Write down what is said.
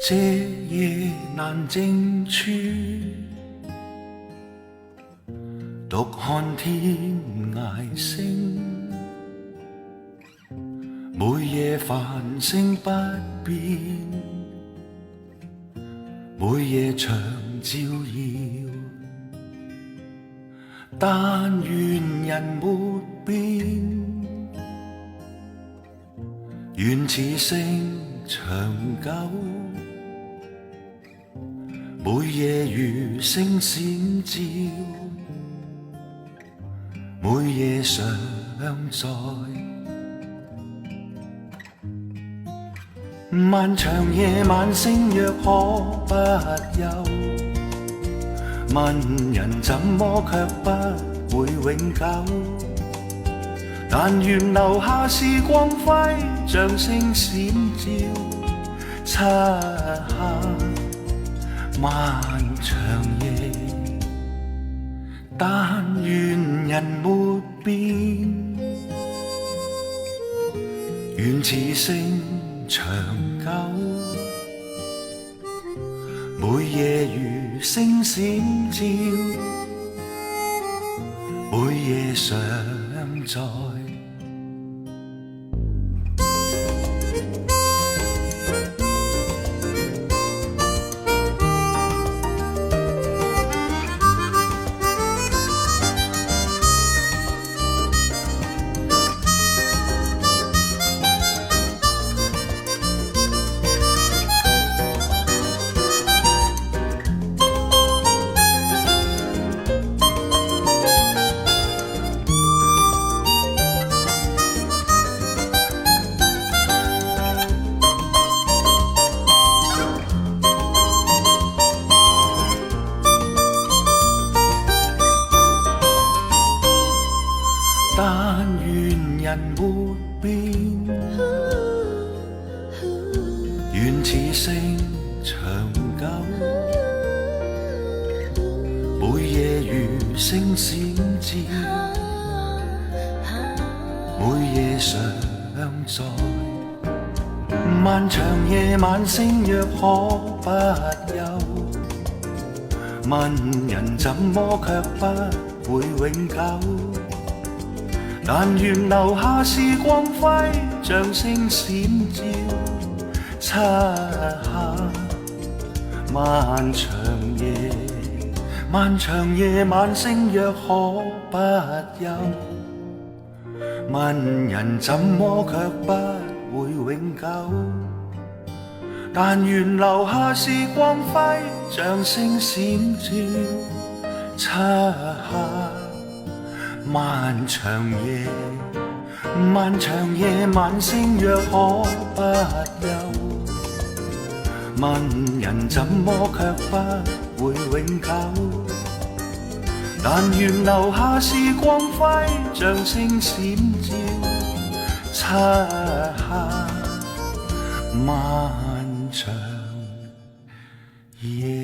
這夜難靜處，獨看天涯星。每夜繁星不變，每夜長照耀。但願人沒變，願此星長久。每夜如星閃照，每夜常在。漫長夜晚星若可不休，問人怎麼卻不會永久。但願留下是光輝，像星閃照，漆黑漫長夜。但願人沒變，願此星長久。每夜如星閃照，每夜常在。但願人沒變，願此星長久。每夜如星閃照，每夜常在。漫長夜晚星若可不休，問人怎麼卻不會永久。但願留下是光輝，像星閃照，漆黑漫長夜。漫長夜晚星若可不休，問人怎麼卻不會永久。但願留下是光輝，像星閃照，漆黑漫長夜。漫長夜晚星若可不休，問人怎麼卻不會永久。但願留下是光輝，像星閃照，漆黑漫長夜。